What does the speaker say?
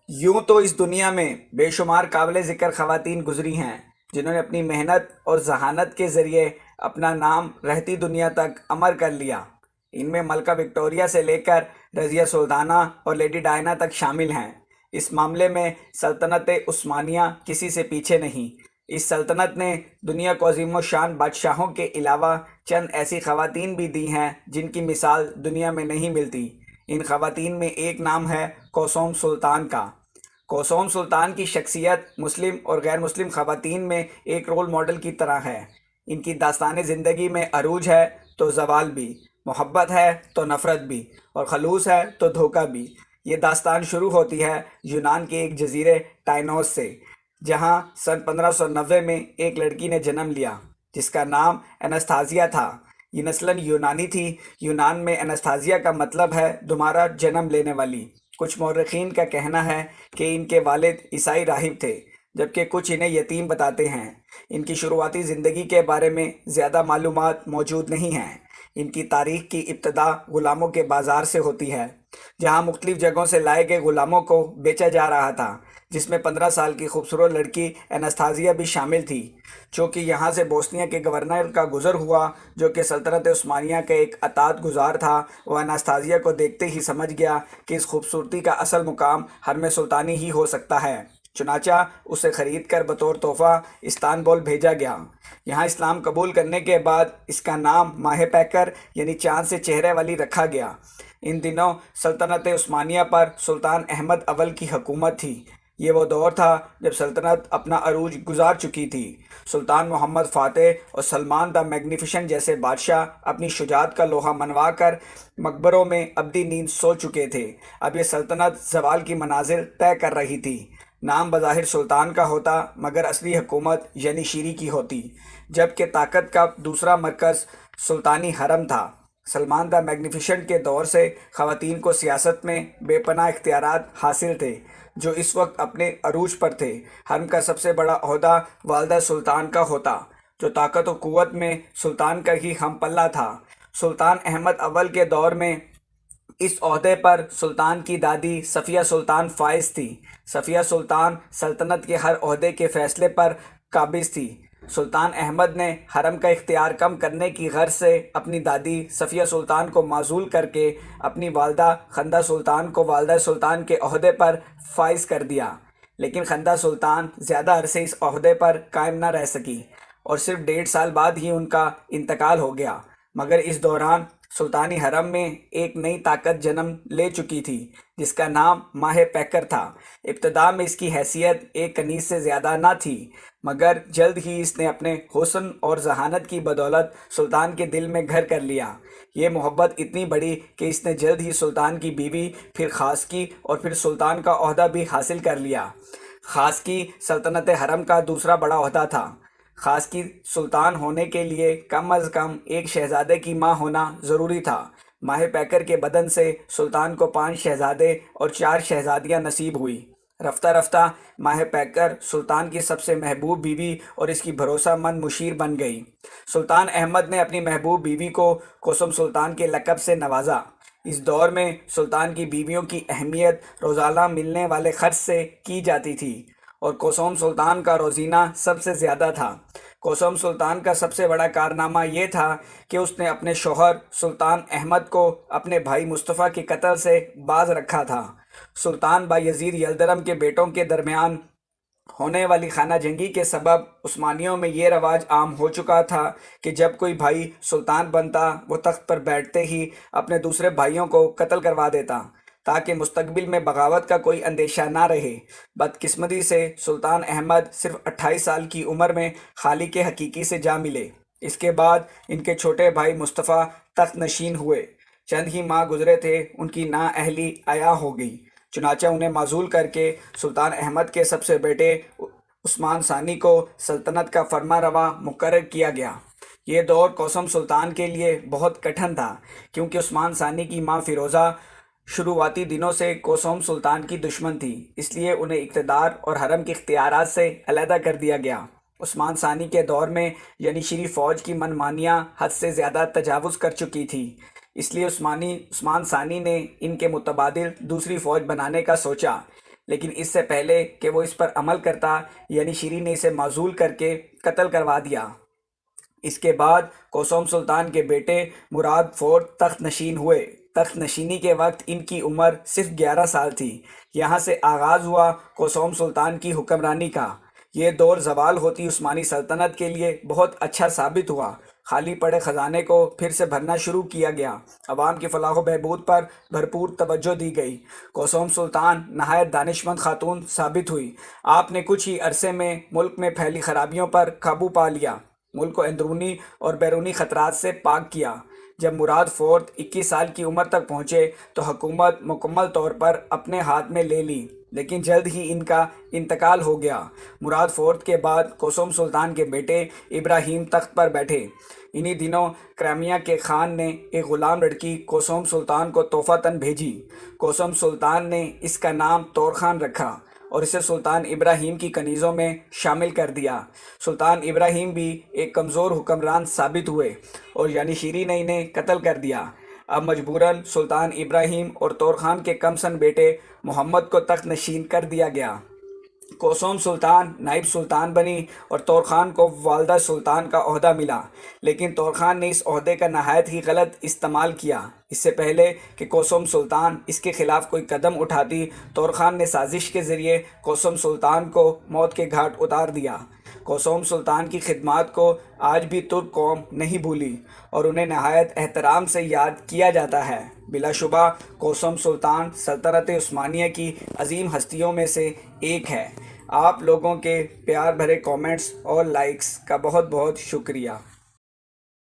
یوں تو اس دنیا میں بے شمار قابل ذکر خواتین گزری ہیں جنہوں نے اپنی محنت اور ذہانت کے ذریعے اپنا نام رہتی دنیا تک امر کر لیا۔ ان میں ملکہ وکٹوریہ سے لے کر رضیہ سلطانہ اور لیڈی ڈائنا تک شامل ہیں۔ اس معاملے میں سلطنت عثمانیہ کسی سے پیچھے نہیں۔ اس سلطنت نے دنیا کو عظیم و شان بادشاہوں کے علاوہ چند ایسی خواتین بھی دی ہیں جن کی مثال دنیا میں نہیں ملتی۔ ان خواتین میں ایک نام ہے کوسوم سلطان کا۔ کوسوم سلطان کی شخصیت مسلم اور غیر مسلم خواتین میں ایک رول ماڈل کی طرح ہے۔ ان کی داستان زندگی میں عروج ہے تو زوال بھی، محبت ہے تو نفرت بھی، اور خلوص ہے تو دھوکہ بھی۔ یہ داستان شروع ہوتی ہے یونان کے ایک جزیرے ٹائنوس سے، جہاں سن 1590 میں ایک لڑکی نے جنم لیا جس کا نام انستھازیا تھا۔ یہ نسلاً یونانی تھی۔ یونان میں انستھازیا کا مطلب ہے دوبارہ جنم لینے والی۔ کچھ مورخین کا کہنا ہے کہ ان کے والد عیسائی راہب تھے، جبکہ کچھ انہیں یتیم بتاتے ہیں۔ ان کی شروعاتی زندگی کے بارے میں زیادہ معلومات موجود نہیں ہیں۔ ان کی تاریخ کی ابتدا غلاموں کے بازار سے ہوتی ہے، جہاں مختلف جگہوں سے لائے گئے غلاموں کو بیچا جا رہا تھا، جس میں 15 سال کی خوبصورت لڑکی انستھازیا بھی شامل تھی۔ چونکہ یہاں سے بوسنیا کے گورنر کا گزر ہوا، جو کہ سلطنت عثمانیہ کا ایک اطاعت گزار تھا، وہ انستھازیا کو دیکھتے ہی سمجھ گیا کہ اس خوبصورتی کا اصل مقام حرم سلطانی ہی ہو سکتا ہے۔ چنانچہ اسے خرید کر بطور تحفہ استانبول بھیجا گیا۔ یہاں اسلام قبول کرنے کے بعد اس کا نام ماہ پیکر یعنی چاند سے چہرے والی رکھا گیا۔ ان دنوں سلطنت عثمانیہ پر سلطان احمد اول کی حکومت تھی۔ یہ وہ دور تھا جب سلطنت اپنا عروج گزار چکی تھی۔ سلطان محمد فاتح اور سلمان دا میگنیفیشنٹ جیسے بادشاہ اپنی شجاعت کا لوہا منوا کر مقبروں میں ابدی نیند سو چکے تھے۔ اب یہ سلطنت زوال کی منازل طے کر رہی تھی۔ نام بظاہر سلطان کا ہوتا مگر اصلی حکومت یعنی شیری کی ہوتی، جبکہ طاقت کا دوسرا مرکز سلطانی حرم تھا۔ سلمان دا میگنیفیشنٹ کے دور سے خواتین کو سیاست میں بے پناہ اختیارات حاصل تھے، جو اس وقت اپنے عروج پر تھے۔ حرم کا سب سے بڑا عہدہ والدہ سلطان کا ہوتا، جو طاقت و قوت میں سلطان کا ہی ہم پلہ تھا۔ سلطان احمد اول کے دور میں اس عہدے پر سلطان کی دادی صفیہ سلطان فائز تھی۔ صفیہ سلطان سلطنت کے ہر عہدے کے فیصلے پر قابض تھی۔ سلطان احمد نے حرم کا اختیار کم کرنے کی غرض سے اپنی دادی صفیہ سلطان کو معزول کر کے اپنی والدہ خندہ سلطان کو والدہ سلطان کے عہدے پر فائز کر دیا، لیکن خندہ سلطان زیادہ عرصے اس عہدے پر قائم نہ رہ سکی اور صرف 1.5 سال بعد ہی ان کا انتقال ہو گیا۔ مگر اس دوران سلطانی حرم میں ایک نئی طاقت جنم لے چکی تھی جس کا نام ماہ پیکر تھا۔ ابتدا میں اس کی حیثیت ایک کنیز سے زیادہ نہ تھی، مگر جلد ہی اس نے اپنے حسن اور ذہانت کی بدولت سلطان کے دل میں گھر کر لیا۔ یہ محبت اتنی بڑی کہ اس نے جلد ہی سلطان کی بیوی، پھر خاصکی اور پھر سلطان کا عہدہ بھی حاصل کر لیا۔ خاصکی سلطنت حرم کا دوسرا بڑا عہدہ تھا۔ خاصکی سلطان ہونے کے لیے کم از کم ایک شہزادے کی ماں ہونا ضروری تھا۔ ماہ پیکر کے بدن سے سلطان کو 5 شہزادے اور 4 شہزادیاں نصیب ہوئی۔ رفتہ رفتہ ماہ پیکر سلطان کی سب سے محبوب بیوی اور اس کی بھروسہ مند مشیر بن گئی۔ سلطان احمد نے اپنی محبوب بیوی کو کوسم سلطان کے لقب سے نوازا۔ اس دور میں سلطان کی بیویوں کی اہمیت روزانہ ملنے والے خرچ سے کی جاتی تھی، اور کوسوم سلطان کا روزینہ سب سے زیادہ تھا۔ کوسوم سلطان کا سب سے بڑا کارنامہ یہ تھا کہ اس نے اپنے شوہر سلطان احمد کو اپنے بھائی مصطفیٰ کے قتل سے باز رکھا تھا۔ سلطان بایزید یلدرم کے بیٹوں کے درمیان ہونے والی خانہ جنگی کے سبب عثمانیوں میں یہ رواج عام ہو چکا تھا کہ جب کوئی بھائی سلطان بنتا وہ تخت پر بیٹھتے ہی اپنے دوسرے بھائیوں کو قتل کروا دیتا، تاکہ مستقبل میں بغاوت کا کوئی اندیشہ نہ رہے۔ بدقسمتی سے سلطان احمد صرف 28 سال کی عمر میں خالق حقیقی سے جا ملے۔ اس کے بعد ان کے چھوٹے بھائی مصطفیٰ تخت نشین ہوئے۔ چند ہی ماہ گزرے تھے ان کی نااہلی عیاں ہو گئی، چنانچہ انہیں معزول کر کے سلطان احمد کے سب سے بیٹے عثمان ثانی کو سلطنت کا فرما رواں مقرر کیا گیا۔ یہ دور کوسم سلطان کے لیے بہت کٹھن تھا، کیونکہ عثمان ثانی کی ماں فیروزہ شروعاتی دنوں سے کوسوم سلطان کی دشمن تھی، اس لیے انہیں اقتدار اور حرم کے اختیارات سے علیحدہ کر دیا گیا۔ عثمان ثانی کے دور میں ینیشری فوج کی منمانیاں حد سے زیادہ تجاوز کر چکی تھی، اس لیے عثمان ثانی نے ان کے متبادل دوسری فوج بنانے کا سوچا، لیکن اس سے پہلے کہ وہ اس پر عمل کرتا یعنی شیری نے اسے معزول کر کے قتل کروا دیا۔ اس کے بعد کوسوم سلطان کے بیٹے مراد فورد تخت نشین ہوئے۔ تخت نشینی کے وقت ان کی عمر صرف 11 سال تھی۔ یہاں سے آغاز ہوا کوسوم سلطان کی حکمرانی کا۔ یہ دور زوال ہوتی عثمانی سلطنت کے لیے بہت اچھا ثابت ہوا۔ خالی پڑے خزانے کو پھر سے بھرنا شروع کیا گیا۔ عوام کی فلاح و بہبود پر بھرپور توجہ دی گئی۔ کوسوم سلطان نہایت دانشمند خاتون ثابت ہوئی۔ آپ نے کچھ ہی عرصے میں ملک میں پھیلی خرابیوں پر قابو پا لیا، ملک کو اندرونی اور بیرونی خطرات سے پاک کیا۔ جب مراد فورد 21 سال کی عمر تک پہنچے تو حکومت مکمل طور پر اپنے ہاتھ میں لے لی، لیکن جلد ہی ان کا انتقال ہو گیا۔ مراد فورد کے بعد کوسوم سلطان کے بیٹے ابراہیم تخت پر بیٹھے۔ انہی دنوں کرائمیا کے خان نے ایک غلام لڑکی کوسوم سلطان کو تحفتاً بھیجی۔ کوسوم سلطان نے اس کا نام طورخان رکھا اور اسے سلطان ابراہیم کی کنیزوں میں شامل کر دیا۔ سلطان ابراہیم بھی ایک کمزور حکمران ثابت ہوئے اور یانشیری نے انہیں قتل کر دیا۔ اب مجبوراً سلطان ابراہیم اور طورخان کے کم سن بیٹے محمد کو تخت نشین کر دیا گیا۔ کوسوم سلطان نائب سلطان بنی اور طورخان کو والدہ سلطان کا عہدہ ملا، لیکن طورخان نے اس عہدے کا نہایت ہی غلط استعمال کیا۔ اس سے پہلے کہ کوسوم سلطان اس کے خلاف کوئی قدم اٹھاتی، طورخان نے سازش کے ذریعے کوسوم سلطان کو موت کے گھاٹ اتار دیا۔ کوسوم سلطان کی خدمات کو آج بھی ترک قوم نہیں بھولی اور انہیں نہایت احترام سے یاد کیا جاتا ہے۔ بلا شبہ کوسوم سلطان سلطنت عثمانیہ کی عظیم ہستیوں میں سے ایک ہے۔ آپ لوگوں کے پیار بھرے کامنٹس اور لائکس کا بہت بہت شکریہ۔